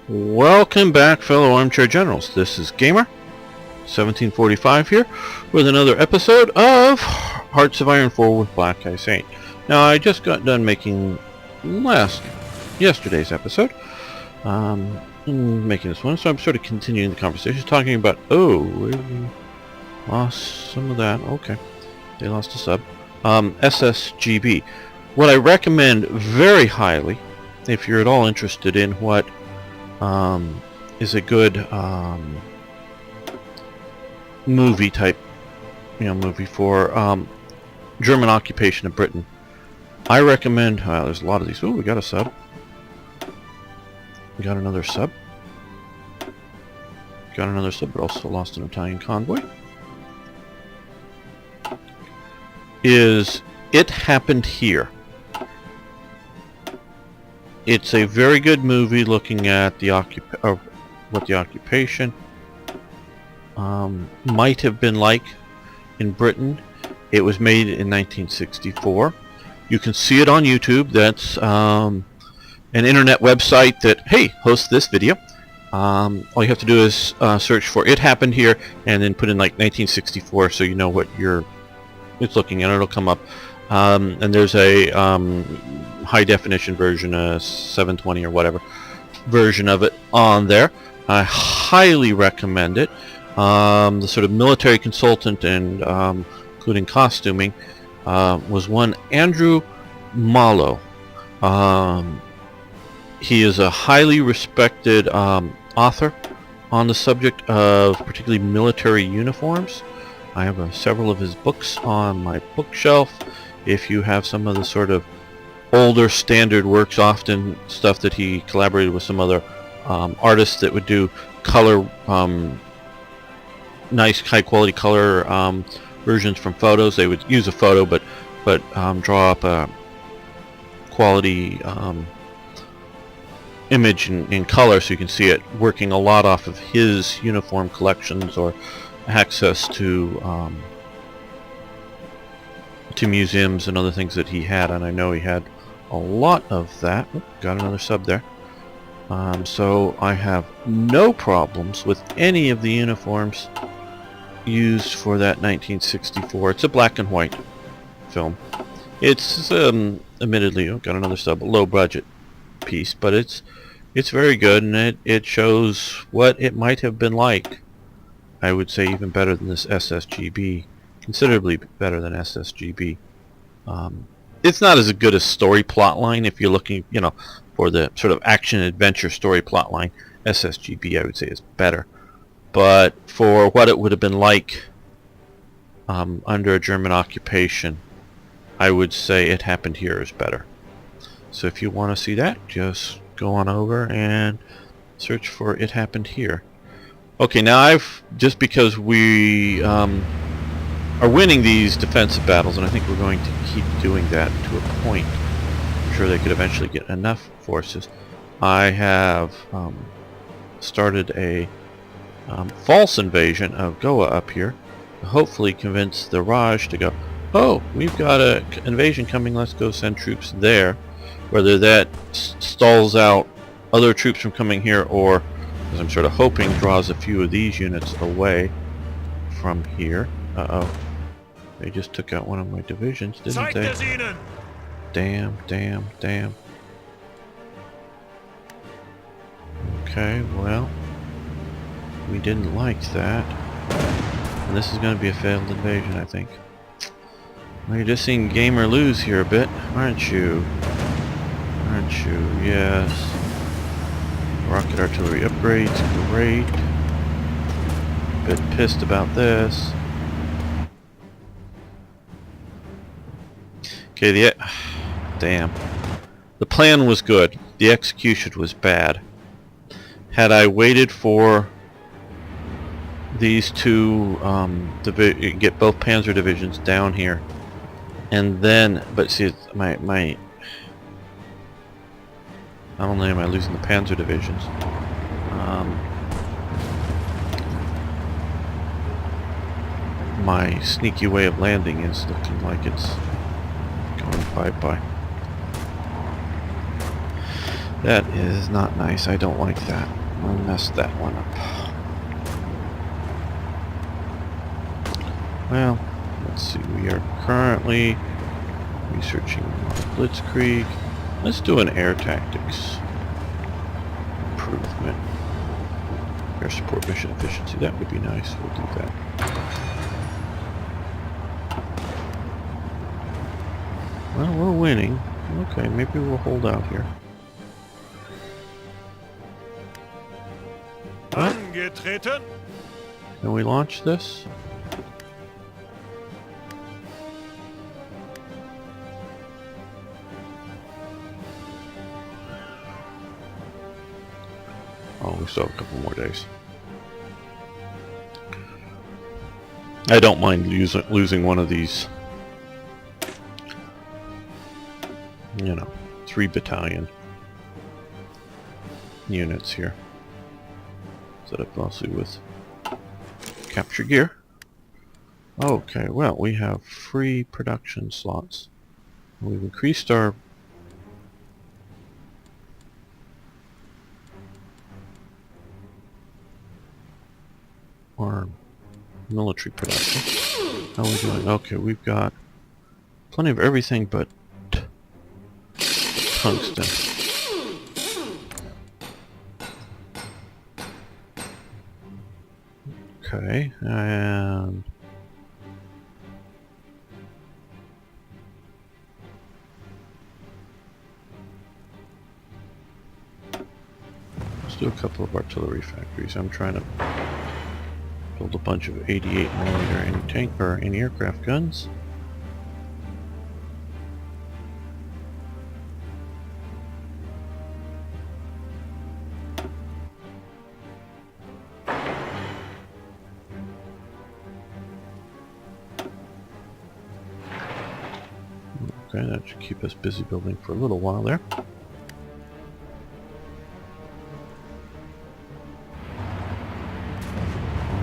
Welcome back, fellow armchair generals. This is Gamer 1745 here with another episode of Hearts of Iron 4 with Black Eye Saint. Now, I just got done making yesterday's episode, making this one, so I'm sort of continuing the conversation, talking about, we lost some of that. Okay, they lost a sub. SSGB. What I recommend very highly, if you're at all interested in what is a good movie type, movie for German occupation of Britain. I recommend. There's a lot of these. Oh, we got a sub. We got another sub. Got another sub, but also lost an Italian convoy. Is It Happened Here? It's a very good movie looking at the what the occupation might have been like in Britain. It was made in 1964. You can see it on YouTube. That's an internet website that, hey, hosts this video. All you have to do is search for It Happened Here and then put in like 1964 so you know what it's looking at. It'll come up. And there's a high definition version, 720 or whatever version of it on there. I highly recommend it. The sort of military consultant and including costuming was one Andrew Mallow. He is a highly respected author on the subject of particularly military uniforms. I have several of his books on my bookshelf. If you have some of the sort of older standard works, often stuff that he collaborated with some other artists that would do color, nice high quality color versions from photos. They would use a photo but draw up a quality image in color so you can see it, working a lot off of his uniform collections or access to museums and other things that he had, and I know he had a lot of that. Got another sub there. So I have no problems with any of the uniforms used for that 1964. It's a black and white film. It's admittedly, got another sub, low budget piece, but it's very good, and it shows what it might have been like. I would say even better than this SSGB. Considerably better than SSGB. It's not as good a story plotline if you're looking, for the sort of action adventure story plotline. SSGB, I would say, is better. But for what it would have been like under a German occupation, I would say It Happened Here is better. So if you want to see that, just go on over and search for It Happened Here. Okay, now just because we are winning these defensive battles, and I think we're going to keep doing that to a point. I'm sure they could eventually get enough forces. I have started a false invasion of Goa up here to hopefully convince the Raj to go, oh, we've got an invasion coming, let's go send troops there. Whether that stalls out other troops from coming here, or, as I'm sort of hoping, draws a few of these units away from here. Uh-oh. They just took out one of my divisions, didn't they? Damn. Okay, well, we didn't like that. And this is going to be a failed invasion, I think. Well, you're just seeing Gamer lose here a bit, aren't you? Yes. Rocket artillery upgrades, great. Bit pissed about this. Okay, damn. The plan was good. The execution was bad. Had I waited for these two get both Panzer divisions down here, and then, but see, my not only am I losing the Panzer divisions, my sneaky way of landing is looking like it's going bye-bye. That is not nice. I don't like that. I messed that one up. Well, let's see. We are currently researching Blitzkrieg. Let's do an air tactics improvement. Air support mission efficiency. That would be nice. We'll do that. Well, we're winning. Okay, maybe we'll hold out here. Angetreten. Can we launch this? Oh, we still have a couple more days. I don't mind losing one of these, you know, 3 battalion units here. Set up mostly with capture gear. Okay, well, we have free production slots. We've increased our military production. How are we doing? Okay, we've got plenty of everything but tungsten. Okay, and let's do a couple of artillery factories. I'm trying to build a bunch of 88mm anti-tank or anti-aircraft guns. Okay, that should keep us busy building for a little while there.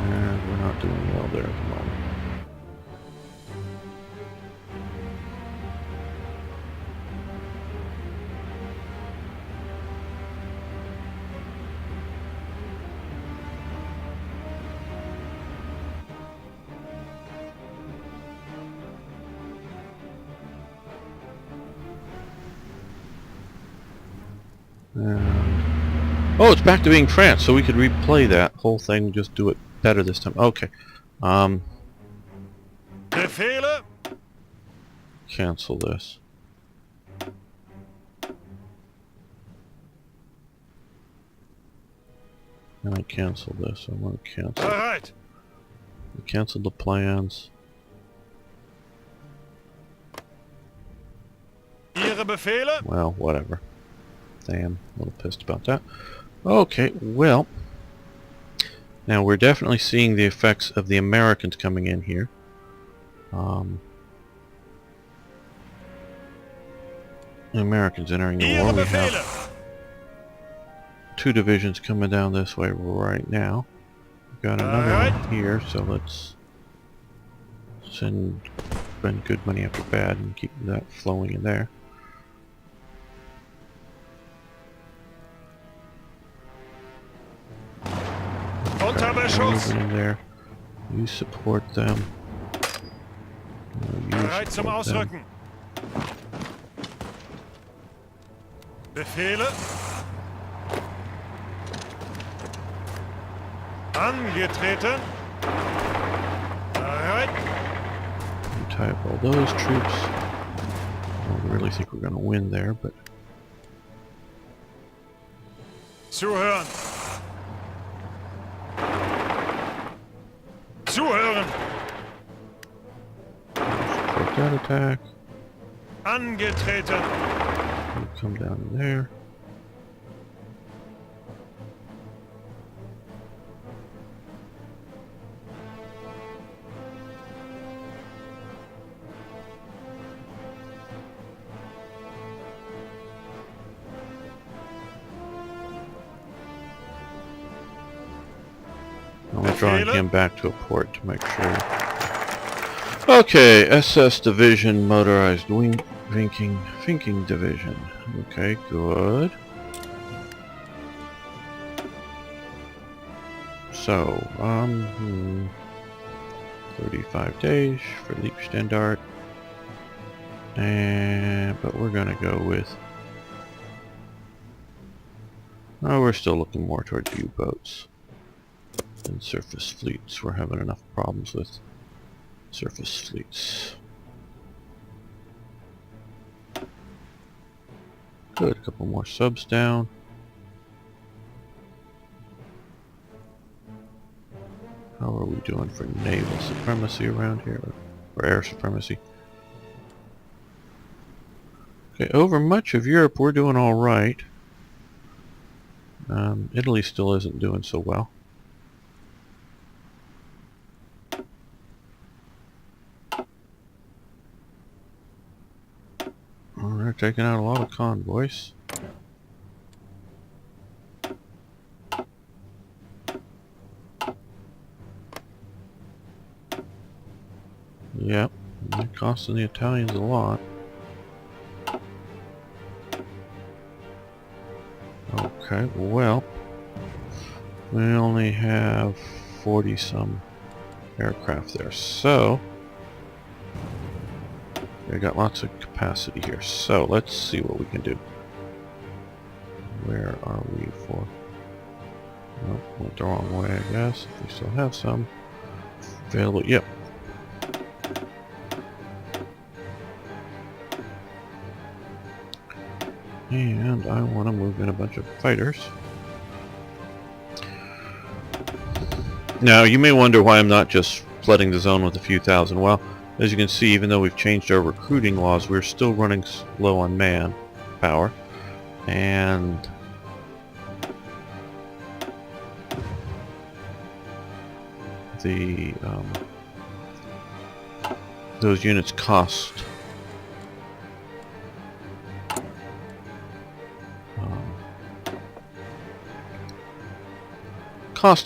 And we're not doing well there at the moment. Oh, it's back to being France, so we could replay that whole thing, just do it better this time. Okay. Befehle. Cancel this. And I cancel this. I want to cancel. Bereit. I canceled the plans. Ihre Befehle. Well, whatever. Damn, a little pissed about that. Okay, well, now we're definitely seeing the effects of the Americans coming in here. The Americans entering the war. We have 2 divisions coming down this way right now. We've got another one here, so let's spend good money after bad and keep that flowing in there. Unterbeschuss. In there. You support them. Bereit zum Ausrücken. Befehle. Angetreten. Bereit. You tie up all those troops. I don't really think we're going to win there, but Zuhören. Zuhören. support that attack. Angetreten. You come down in there. I'm drawing him back to a port to make sure. Okay, SS Division, Motorized Finking Division. Okay, good. So, 35 days for Leapstandard. But we're gonna go with... Oh, we're still looking more towards U-boats than surface fleets. We're having enough problems with surface fleets. Good, a couple more subs down. How are we doing for naval supremacy around here? Or air supremacy? Okay, over much of Europe we're doing alright. Italy still isn't doing so well. They're taking out a lot of convoys. Yep, they're costing the Italians a lot. Okay, well, we only have 40 some aircraft there, so we got lots of capacity here. So let's see what we can do. Where are we for? Nope, went the wrong way, I guess. We still have some available. Yep. And I want to move in a bunch of fighters. Now, you may wonder why I'm not just flooding the zone with a few thousand. Well, as you can see, even though we've changed our recruiting laws, we're still running low on manpower. And the those units cost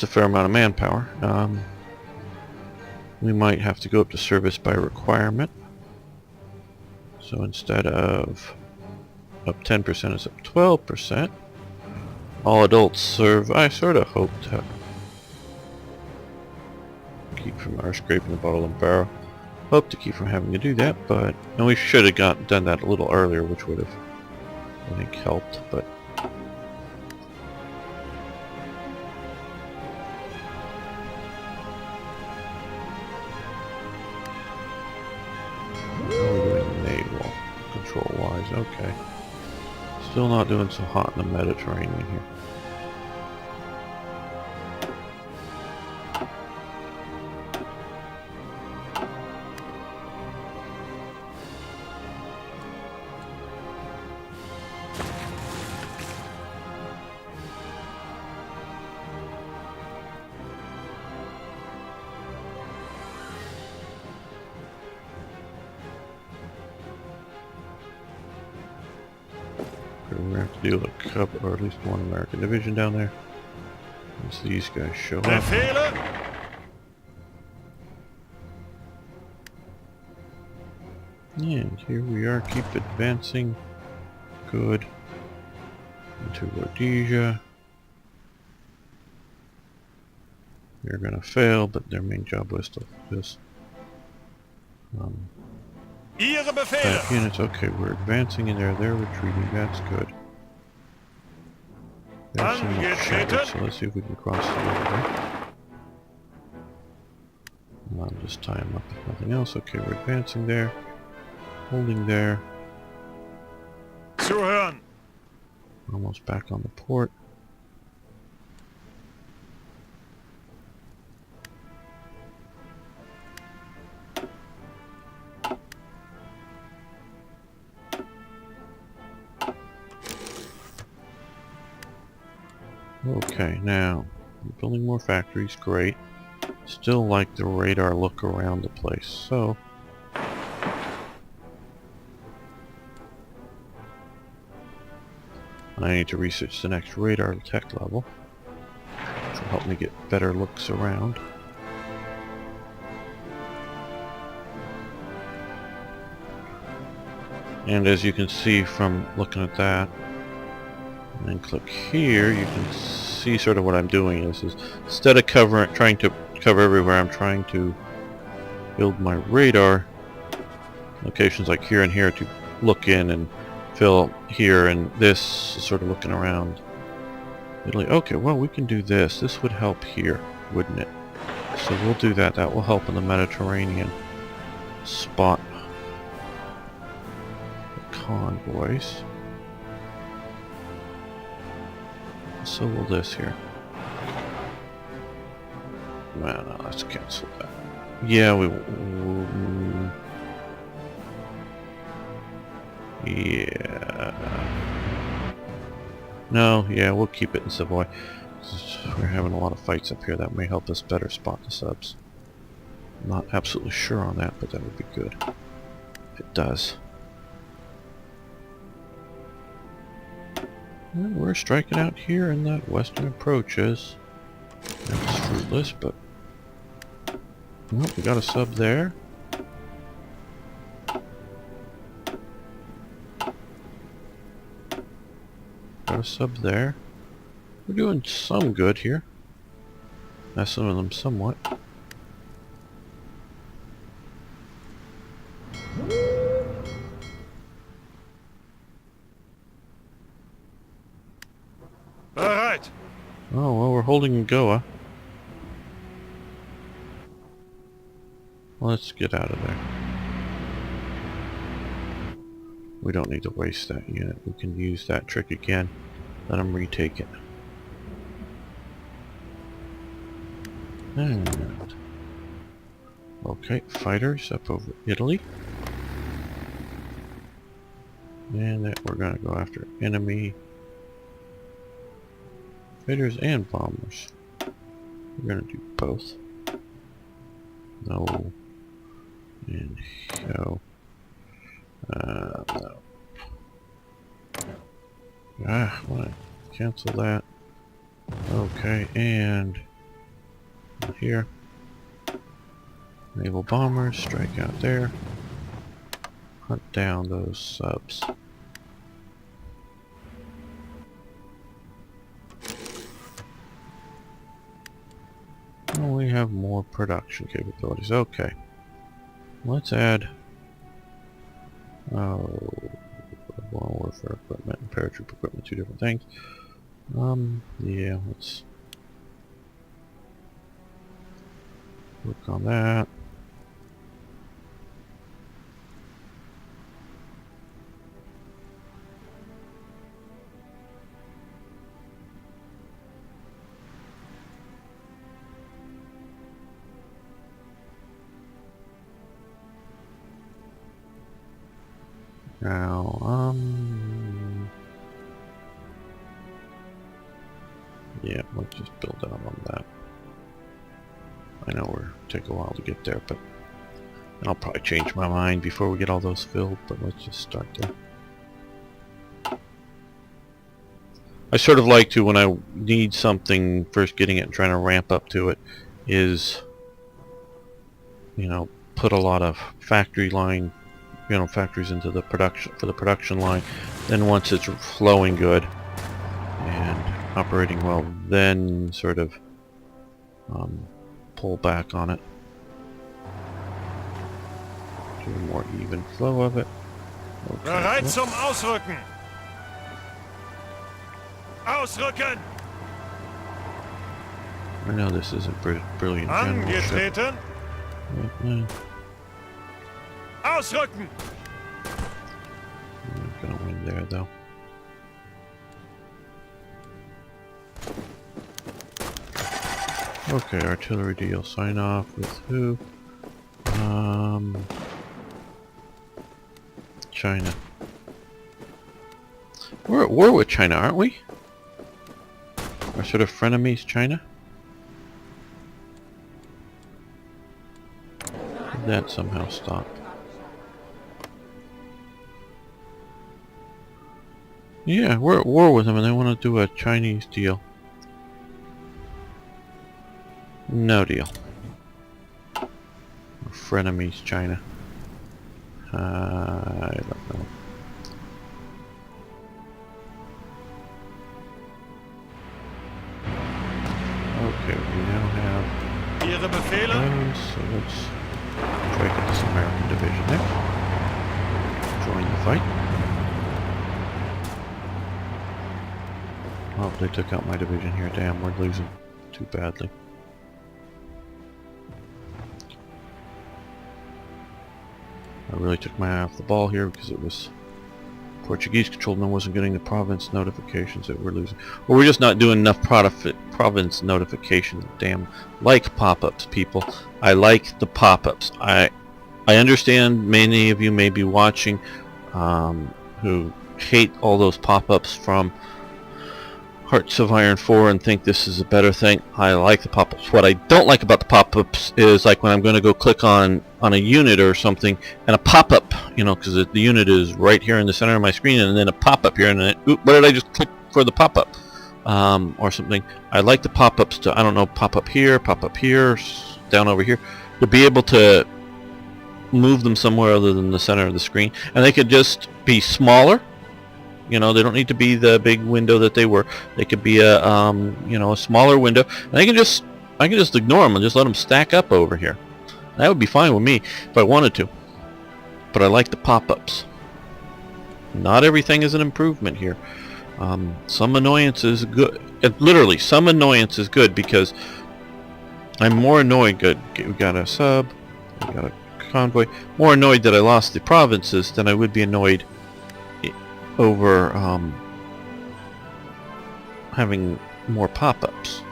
a fair amount of manpower. We might have to go up to service by requirement. So instead of up 10%, it's up 12%. All adults serve. I sort of hope to keep from our scraping the bottle and barrel. Hope to keep from having to do that, but and we should have done that a little earlier, which would have, I think, helped. But control-wise, okay. Still not doing so hot in the Mediterranean here. We're going to have to deal with a couple, or at least one American division down there. Once these guys show up. Befehle! And here we are, keep advancing. Good. Into Rhodesia. They're going to fail, but their main job was to just Ihre back Befehle! units. Okay, we're advancing in there. They're retreating. That's good. They're somewhat shattered, so let's see if we can cross the river. I'll just tie them up if nothing else. Okay, we're advancing there. Holding there. Zuhören! Almost back on the port. Okay, now, building more factories, great. Still like the radar look around the place, so... I need to research the next radar tech level, which will help me get better looks around. And as you can see from looking at that, and then click here, you can see see sort of what I'm doing is instead of trying to cover everywhere, I'm trying to build my radar locations like here and here to look in and fill here, and this is sort of looking around Italy. Okay, well, we can do this. This would help here, wouldn't it? So we'll do that. That will help in the Mediterranean spot the convoys. So will this here. No, let's cancel that. Yeah, yeah. No, yeah, we'll keep it in Savoy. We're having a lot of fights up here. That may help us better spot the subs. I'm not absolutely sure on that, but that would be good if it does. Well, we're striking out here in that western approaches. That's fruitless, but well, we got a sub there. Got a sub there. We're doing some good here. Messing with them somewhat. Bereit. Oh, well, we're holding Goa. Let's get out of there. We don't need to waste that unit. We can use that trick again. Let them retake it. And okay, fighters up over Italy. And that we're gonna go after enemy fighters and bombers. We're gonna do both. No. And no. No. Ah, I wanna cancel that. Okay, and here. Naval bombers, strike out there. Hunt down those subs. Oh, we have more production capabilities. Okay. Let's add warfare equipment and paratroop equipment, two different things. Yeah, let's work on that. Now, yeah, let's just build out on that. I know we're take a while to get there, but I'll probably change my mind before we get all those filled, but let's just start there. I sort of like to, when I need something, first getting it and trying to ramp up to it, is, you know, put a lot of factory line, you know, factories into the production, for the production line. Then once it's flowing good and operating well, then sort of pull back on it to a more even flow of it. Okay. Bereit zum Ausrücken. Ausrücken. I know this isn't brilliant generalship. Angetreten. Ausrücken. I'm not gonna win there though. Okay, artillery deal. Sign off with who? China. We're at war with China, aren't we? Our sort of frenemies, China? Did that somehow stop? Yeah, we're at war with them and they want to do a Chinese deal. No deal. We're frenemies, China. I don't know. we now have Ihre Befehle? guns, so let's try to get this American division there. Join the fight. Oh, they took out my division here. Damn, we're losing too badly. I really took my eye off the ball here because it was Portuguese controlled and I wasn't getting the province notifications that we're losing. Or we're just not doing enough province notifications. Damn, like pop-ups, people. I like the pop-ups. I understand many of you may be watching who hate all those pop-ups from Hearts of Iron 4 and think this is a better thing. I like the pop-ups. What I don't like about the pop-ups is like when I'm going to go click on a unit or something and a pop-up, you know, because the unit is right here in the center of my screen and then a pop-up here and then, oop, what did I just click for the pop-up? Or something. I like the pop-ups to, I don't know, pop up here, down over here, to be able to move them somewhere other than the center of the screen. And they could just be smaller. You know, they don't need to be the big window that they were. They could be a, you know, a smaller window. And I can just ignore them and just let them stack up over here. That would be fine with me if I wanted to. But I like the pop-ups. Not everything is an improvement here. Some annoyance is good. Literally, some annoyance is good because I'm more annoyed. Good, we got a sub. We got a convoy. More annoyed that I lost the provinces than I would be annoyed over having more pop-ups.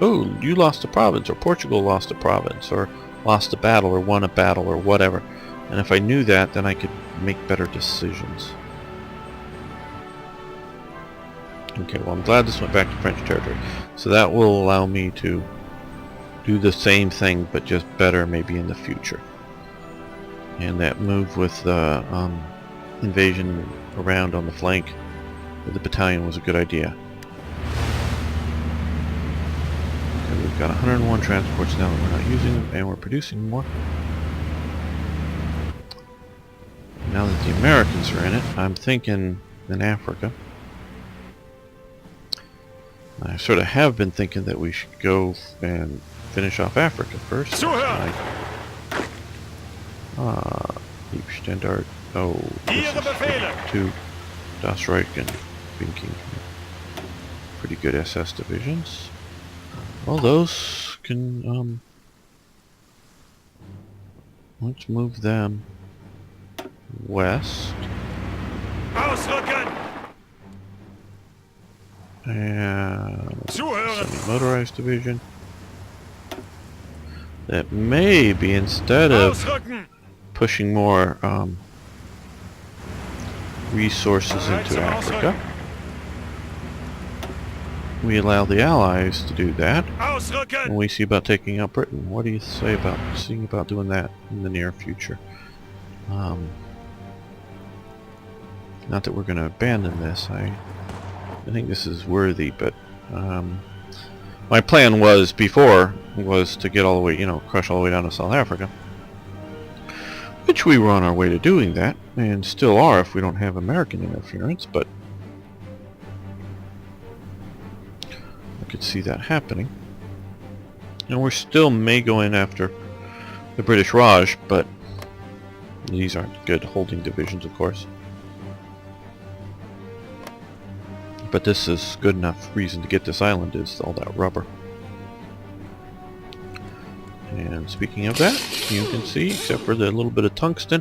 Oh, you lost a province, or Portugal lost a province, or lost a battle, or won a battle, or whatever. And if I knew that, then I could make better decisions. Okay, well, I'm glad this went back to French territory. So that will allow me to do the same thing, but just better maybe in the future. And that move with the invasion around on the flank with the battalion was a good idea. Okay, we've got 101 transports now that we're not using them, and we're producing more. Now that the Americans are in it, I'm thinking in Africa. I sort of have been thinking that we should go and finish off Africa first. Deep Standard. Oh, two Das Reich and Binking. Pretty good SS divisions. Well, those can, let's move them west. Ausrücken! And Zuhören! semi-motorized division. That may be, instead of Ausrücken! pushing more resources into Africa, we allow the Allies to do that, Ausrücken! and we see about taking out Britain. What do you say about seeing about doing that in the near future? Not that we're going to abandon this. I think this is worthy, but my plan was before was to get all the way, you know, crush all the way down to South Africa, which we were on our way to doing that, and still are if we don't have American interference, but I could see that happening. And we're still may go in after the British Raj, but these aren't good holding divisions, of course. But this is good enough reason to get this island, is all that rubber. And speaking of that, you can see, except for the little bit of tungsten,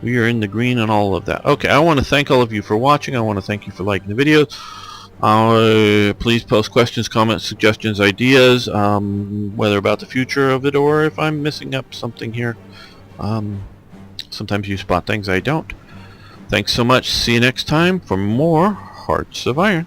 we are in the green on all of that. Okay, I want to thank all of you for watching. I want to thank you for liking the videos. Please post questions, comments, suggestions, ideas, whether about the future of it or if I'm missing up something here. Sometimes you spot things I don't. Thanks so much. See you next time for more Hearts of Iron.